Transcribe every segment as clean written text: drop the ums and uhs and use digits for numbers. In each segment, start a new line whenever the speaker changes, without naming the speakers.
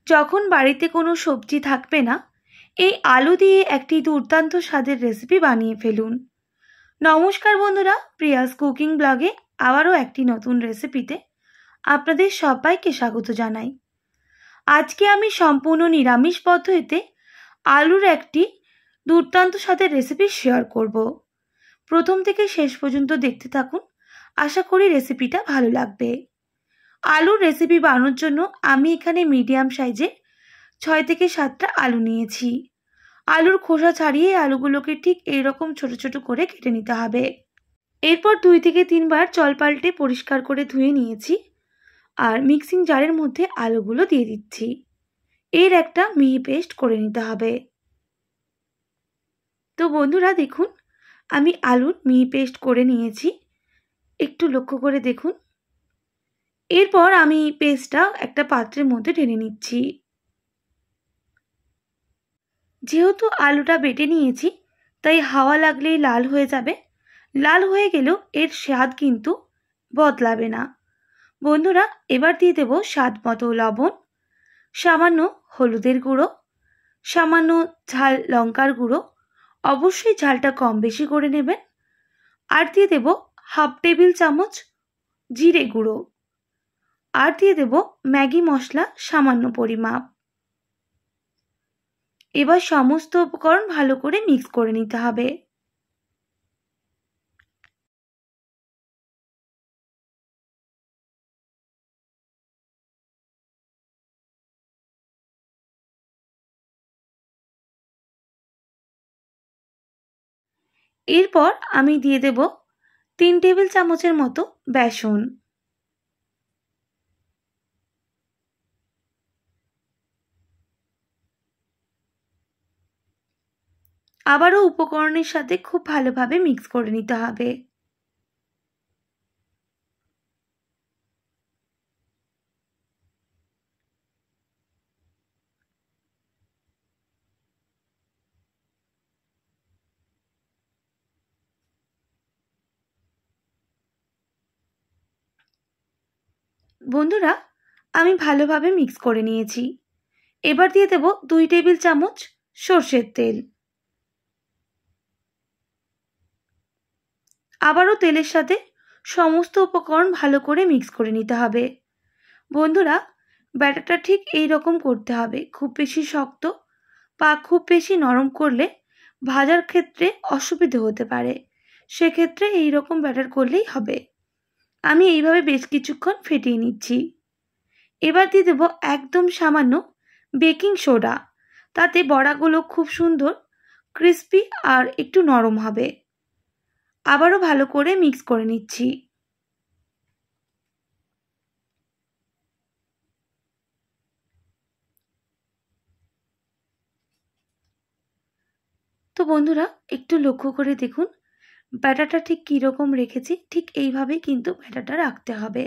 যখন বাড়িতে কোনো সবজি থাকবে না, এই আলু দিয়ে একটি দুর্দান্ত স্বাদের রেসিপি বানিয়ে ফেলুন। নমস্কার বন্ধুরা, প্রিয়াস কুকিং ব্লগে আবারও একটি নতুন রেসিপিতে আপনাদের সবাইকে স্বাগত জানাই। আজকে আমি সম্পূর্ণ নিরামিষ পদ্ধতিতে আলুর একটি দুর্দান্ত স্বাদের রেসিপি শেয়ার করব। প্রথম থেকে শেষ পর্যন্ত দেখতে থাকুন, আশা করি রেসিপিটা ভালো লাগবে। আলুর রেসিপি বানানোর জন্য আমি এখানে মিডিয়াম সাইজে 6 থেকে 7টা আলু নিয়েছি। আলুর খোসা ছাড়িয়ে আলুগুলোকে ঠিক এইরকম ছোট ছোট করে কেটে নিতে হবে। এরপর 2 থেকে 3 বার জল পাল্টে পরিষ্কার করে ধুয়ে নিয়েছি আর মিক্সিং জারের মধ্যে আলুগুলো দিয়ে দিচ্ছি। এর একটা মিহি পেস্ট করে নিতে হবে। তো বন্ধুরা দেখুন, আমি আলুর মিহি পেস্ট করে নিয়েছি, একটু লক্ষ্য করে দেখুন। এরপর আমি পেস্টটা একটা পাত্রের মধ্যে ঢেলে নিচ্ছি। যেহেতু আলুটা বেটে নিয়েছি তাই হাওয়া লাগলেই লাল হয়ে যাবে। লাল হয়ে গেলেও এর স্বাদ কিন্তু বদলাবে না। বন্ধুরা, এবার দিয়ে দেব স্বাদ মতো লবণ, সামান্য হলুদের গুঁড়ো, সামান্য ঝাল লঙ্কার গুঁড়ো, অবশ্যই ঝালটা কম বেশি করে নেবেন। আর দিয়ে দেব হাফ টেবিল চামচ জিরে গুঁড়ো, আর দিয়ে দেব ম্যাগি মশলা সামান্য পরিমাপ। এবার সমস্ত উপকরণ ভালো করে মিক্স করে নিতে হবে। এরপর আমি দিয়ে দেব 3 টেবিল চামচের মতো বেসন। আবারও উপকরণের সাথে খুব ভালোভাবে মিক্স করে নিতে হবে। বন্ধুরা, আমি ভালোভাবে মিক্স করে নিয়েছি। এবার দিয়ে দেব 2 টেবিল চামচ সর্ষের তেল। আবারও তেলের সাথে সমস্ত উপকরণ ভালো করে মিক্স করে নিতে হবে। বন্ধুরা, ব্যাটারটা ঠিক এই রকম করতে হবে। খুব বেশি শক্ত বা খুব বেশি নরম করলে ভাজার ক্ষেত্রে অসুবিধে হতে পারে, সেক্ষেত্রে এই রকম ব্যাটার করলেই হবে। আমি এইভাবে বেশ কিছুক্ষণ ফেটিয়ে নিচ্ছি। এবার দিয়ে দেবো একদম সামান্য বেকিং সোডা, তাতে বড়াগুলো খুব সুন্দর ক্রিস্পি আর একটু নরম হবে। আবারও ভালো করে মিক্স করে নিচ্ছি। তো বন্ধুরা, একটু লক্ষ্য করে দেখুন ব্যাটারটা ঠিক কীরকম রেখেছি, ঠিক এইভাবেই কিন্তু ব্যাটারটা রাখতে হবে।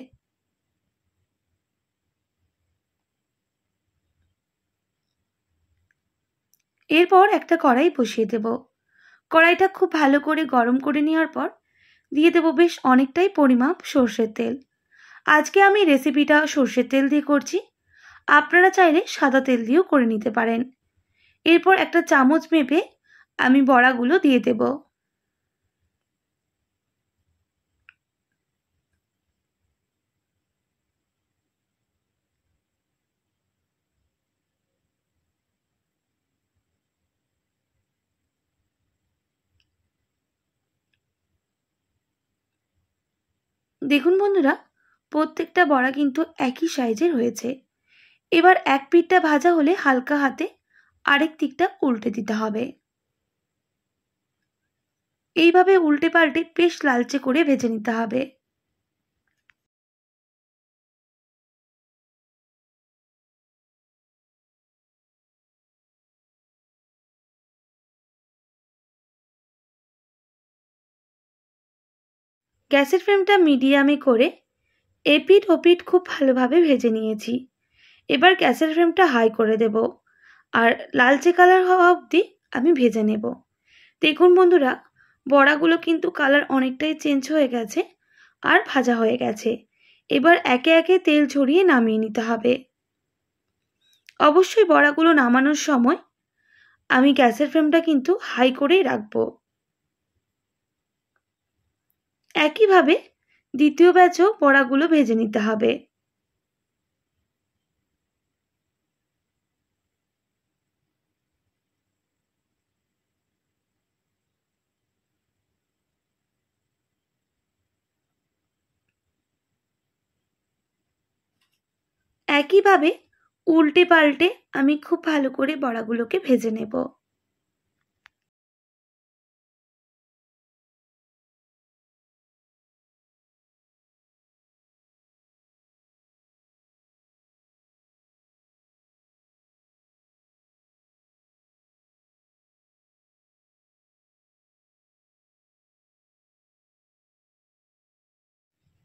এরপর একটা কড়াই বসিয়ে দেব। কড়াইটা খুব ভালো করে গরম করে নেওয়ার পর দিয়ে দেব বেশ অনেকটাই পরিমাপ সর্ষের তেল। আজকে আমি রেসিপিটা সর্ষের তেল দিয়ে করছি, আপনারা চাইলে সাদা তেল দিয়েও করে নিতে পারেন। এরপর একটা চামচ মেপে আমি বড়াগুলো দিয়ে দেব। দেখুন বন্ধুরা, প্রত্যেকটা বড়া কিন্তু একই সাইজের হয়েছে। এবার এক পিঠটা ভাজা হলে হালকা হাতে আরেক দিকটা উল্টে দিতে হবে। এইভাবে উল্টে পাল্টে বেশ লালচে করে ভেজে নিতে হবে। গ্যাসের ফ্লেমটা মিডিয়ামে করে এপিঠ ওপিঠ খুব ভালোভাবে ভেজে নিয়েছি। এবার গ্যাসের ফ্লেমটা হাই করে দেব আর লালচে কালার হওয়া অবধি আমি ভেজে নেব। দেখুন বন্ধুরা, বড়াগুলো কিন্তু কালার অনেকটাই চেঞ্জ হয়ে গেছে আর ভাজা হয়ে গেছে। এবার একে একে তেল ঝরিয়ে নামিয়ে নিতে হবে। অবশ্যই বড়াগুলো নামানোর সময় আমি গ্যাসের ফ্লেমটা কিন্তু হাই করেই রাখবো। একইভাবে দ্বিতীয় ব্যাচও বড়াগুলো ভেজে নিতে হবে। একইভাবে উল্টে পাল্টে আমি খুব ভালো করে বড়াগুলোকে ভেজে নেব।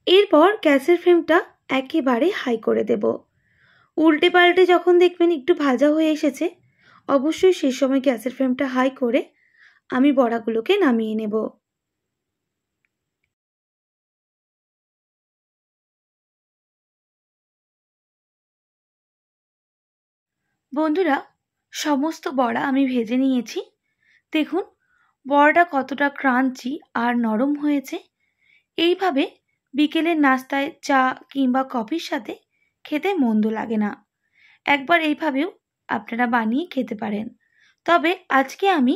এরপর গ্যাসের ফ্লেমটা একেবারে হাই করে দেব। উল্টে পাল্টে যখন দেখবেন একটু ভাজা হয়ে এসেছে, অবশ্যই সেই সময় গ্যাসের ফ্লেমটা হাই করে আমি বড়াগুলোকে নামিয়ে নেব। বন্ধুরা, সমস্ত বড়া আমি ভেজে নিয়েছি। দেখুন বড়াটা কতটা ক্রাঞ্চি আর নরম হয়েছে। এইভাবে বিকেলের নাস্তায় চা কিংবা কফির সাথে খেতে মন্দ লাগে না। একবার এইভাবেও আপনারা বানিয়ে খেতে পারেন। তবে আজকে আমি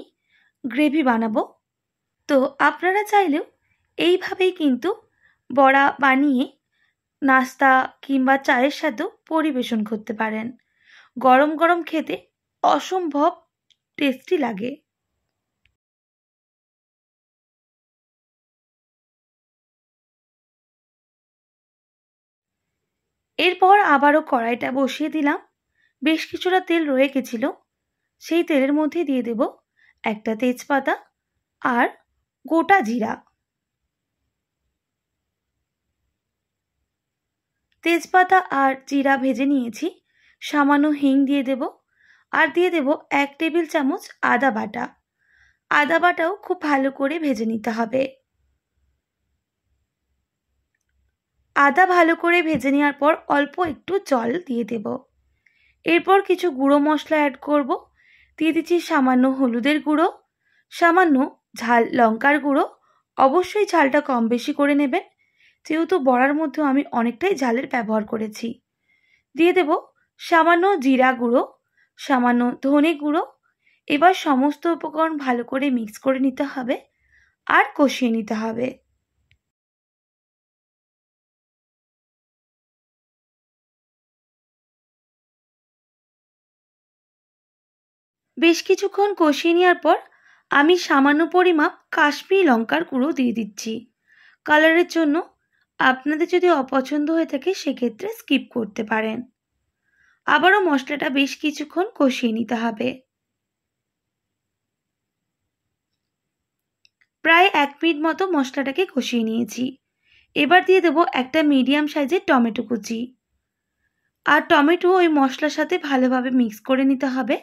গ্রেভি বানাবো, তো আপনারা চাইলেও এইভাবেই কিন্তু বড়া বানিয়ে নাস্তা কিংবা চায়ের সাথেও পরিবেশন করতে পারেন। গরম গরম খেতে অসম্ভব টেস্টি লাগে। এরপর আবারও কড়াইটা বসিয়ে দিলাম। বেশ কিছুটা তেল রয়ে গেছিল, সেই তেলের মধ্যে দিয়ে দেব একটা তেজপাতা আর গোটা জিরা। তেজপাতা আর জিরা ভেজে নিয়েছি। সামান্য হিং দিয়ে দেব আর দিয়ে দেব 1 টেবিল চামচ আদা বাটা। আদা বাটাও খুব ভালো করে ভেজে নিতে হবে। আদা ভালো করে ভেজে নেওয়ার পর অল্প একটু জল দিয়ে দেব। এরপর কিছু গুঁড়ো মশলা অ্যাড করব। দিয়ে দিচ্ছি সামান্য হলুদের গুঁড়ো, সামান্য ঝাল লঙ্কার গুঁড়ো। অবশ্যই ঝালটা কম বেশি করে নেবেন, যেহেতু বড়ার মধ্যে আমি অনেকটাই ঝালের ব্যবহার করেছি। দিয়ে দেব সামান্য জিরা গুঁড়ো, সামান্য ধনে গুঁড়ো। এবার সমস্ত উপকরণ ভালো করে মিক্স করে নিতে হবে আর কষিয়ে নিতে হবে। বেশ কিছুক্ষণ কষিয়ে নেওয়ার পর আমি সামান্য পরিমাপ কাশ্মীরি লঙ্কার গুঁড়ো দিয়ে দিচ্ছি কালারের জন্য। আপনাদের যদি অপছন্দ হয়ে থাকে সেক্ষেত্রে স্কিপ করতে পারেন। আবারও মশলাটা বেশ কিছুক্ষণ কষিয়ে নিতে হবে। প্রায় 1 মিনিট মতো মশলাটাকে কষিয়ে নিয়েছি। এবার দিয়ে দেবো একটা মিডিয়াম সাইজের টমেটো কুচি। আর টমেটো ওই মশলার সাথে ভালোভাবে মিক্স করে নিতে হবে,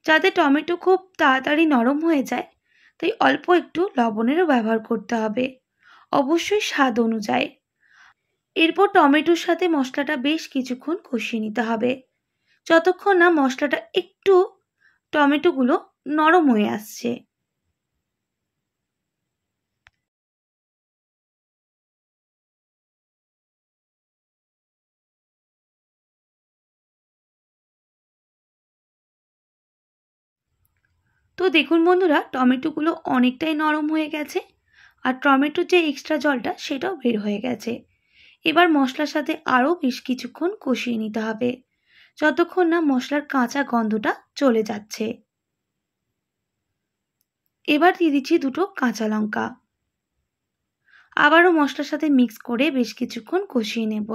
যাতে টমেটো খুব তাড়াতাড়ি নরম হয়ে যায়। তাই অল্প একটু লবণেরও ব্যবহার করতে হবে, অবশ্যই স্বাদ অনুযায়ী। এরপর টমেটোর সাথে মশলাটা বেশ কিছুক্ষণ কষিয়ে নিতে হবে, যতক্ষণ না মশলাটা একটু টমেটোগুলো নরম হয়ে আসছে। তো দেখুন বন্ধুরা, টমেটোগুলো অনেকটাই নরম হয়ে গেছে আর টমেটোর যে এক্সট্রা জলটা সেটাও বের হয়ে গেছে। এবার মশলার সাথে আরও বেশ কিছুক্ষণ কষিয়ে নিতে হবে, যতক্ষণ না মশলার কাঁচা গন্ধটা চলে যাচ্ছে। এবার দিয়ে দিচ্ছি 2টো কাঁচা লঙ্কা। আবারও মশলার সাথে মিক্স করে বেশ কিছুক্ষণ কষিয়ে নেব।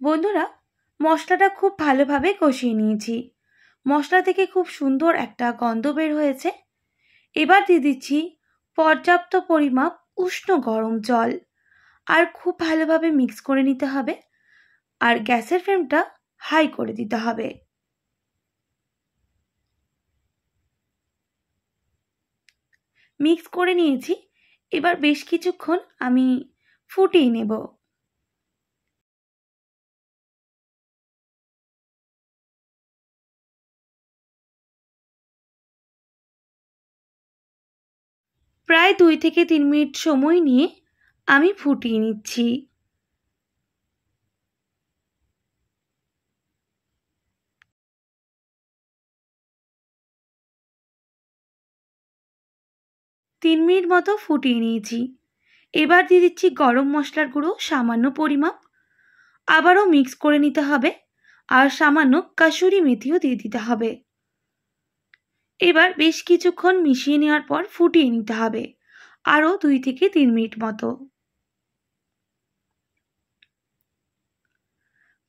বন্ধুরা, মশলাটা খুব ভালোভাবে কষিয়ে নিয়েছি। মশলা থেকে খুব সুন্দর একটা গন্ধ বের হয়েছে। এবার দিয়ে দিচ্ছি পর্যাপ্ত পরিমাপ উষ্ণ গরম জল আর খুব ভালোভাবে মিক্স করে নিতে হবে আর গ্যাসের ফ্লেমটা হাই করে দিতে হবে। মিক্স করে নিয়েছি। এবার বেশ কিছুক্ষণ আমি ফুটিয়ে নেব। প্রায় 2 থেকে 3 মিনিট সময় নিয়ে আমি ফুটিয়ে নিচ্ছি। তিন মিনিট মতো ফুটিয়ে নিয়েছি। এবার দিয়ে দিচ্ছি গরম মশলার গুঁড়ো সামান্য পরিমাপ। আবারও মিক্স করে নিতে হবে আর সামান্য কাসুরি মেথিও দিয়ে দিতে হবে। এবার বেশ কিছুক্ষণ মিশিয়ে নেওয়ার পর ফুটিয়ে নিতে হবে আরও 2 থেকে 3 মিনিট মতো।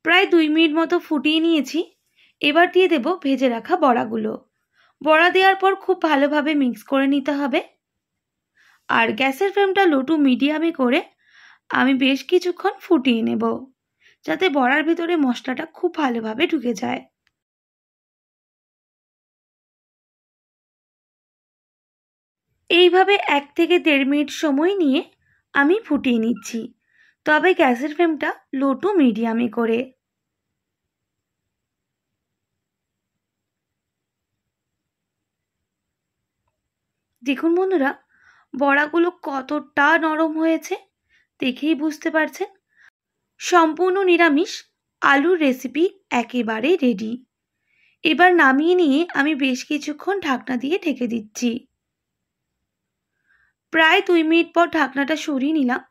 প্রায় 2 মিনিট মতো ফুটিয়ে নিয়েছি। এবার দিয়ে দেব ভেজে রাখা বড়াগুলো। বড়া দেওয়ার পর খুব ভালোভাবে মিক্স করে নিতে হবে আর গ্যাসের ফ্লেমটা লো টু মিডিয়ামে করে আমি বেশ কিছুক্ষণ ফুটিয়ে নেব, যাতে বড়ার ভিতরে মশলাটা খুব ভালোভাবে ঢুকে যায়। এইভাবে 1 থেকে 1.5 মিনিট সময় নিয়ে আমি ফুটিয়ে নিচ্ছি, তবে গ্যাসের ফ্লেমটা লো টু মিডিয়ামে করে। দেখুন বন্ধুরা, বড়াগুলো কতটা নরম হয়েছে দেখেই বুঝতে পারছেন। সম্পূর্ণ নিরামিষ আলুর রেসিপি একেবারে রেডি। এবার নামিয়ে নিয়ে আমি বেশ কিছুক্ষণ ঢাকনা দিয়ে ঢেকে দিচ্ছি। প্রায় 2 মিনিট পর ঢাকনাটা সরিয়ে নিলাম।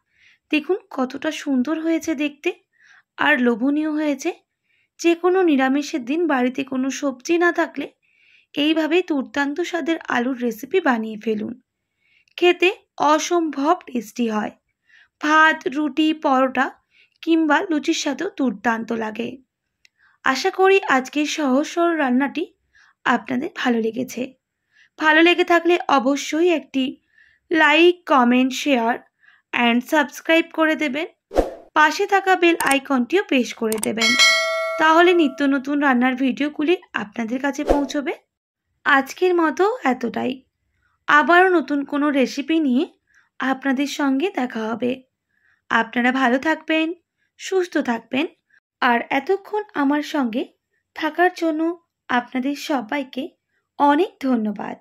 দেখুন কতটা সুন্দর হয়েছে দেখতে আর লোভনীয় হয়েছে। যে কোনো নিরামিষের দিন বাড়িতে কোনো সবজি না থাকলে এইভাবে দুর্দান্ত স্বাদের আলুর রেসিপি বানিয়ে ফেলুন। খেতে অসম্ভব টেস্টি হয়। ভাত, রুটি, পরোটা কিংবা লুচির সাথেও দুর্দান্ত লাগে। আশা করি আজকের সহজ সরল রান্নাটি আপনাদের ভালো লেগেছে। ভালো লেগে থাকলে অবশ্যই একটি like, comment, share and subscribe করে দেবেন। পাশে থাকা বেল আইকনটিও প্রেস করে দেবেন, তাহলে নিত্য নতুন রান্নার ভিডিওগুলি আপনাদের কাছে পৌঁছবে। আজকের মতো এতটাই। আবারও নতুন কোনো রেসিপি নিয়ে আপনাদের সঙ্গে দেখা হবে। আপনারা ভালো থাকবেন, সুস্থ থাকবেন আর এতক্ষণ আমার সঙ্গে থাকার জন্য আপনাদের সবাইকে অনেক ধন্যবাদ।